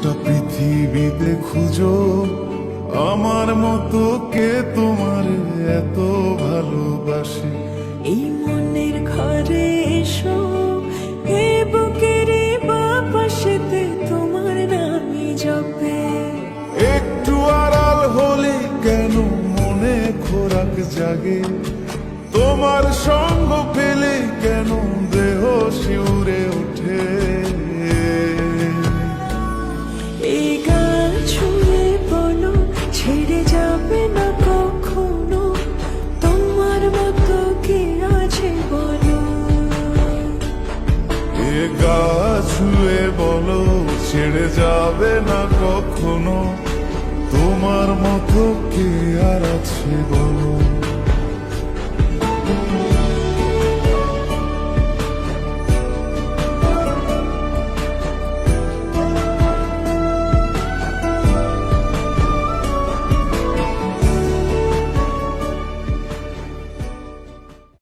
গোটা পৃথিবীতে খুঁজো আমার মতো কে তোমার এত ভালোবাসে। এই মনের ঘরে এসো, এ বুকের বাপাশেতে তোমার নামই জপে। একটু আড়াল হলে কেন মনে খোরাক জাগে, তোমার সঙ্গ পেলে কেন দেহ শিউরে ওঠে। এই গান ছুঁয়ে বলো ছেড়ে যাবে না কখনো, তোমার মতো কে আছে বলো। এ গা ছুঁয়ে বলো ছেড়ে যাবে না কখনো, তোমার মতো কে আর আছে বলো।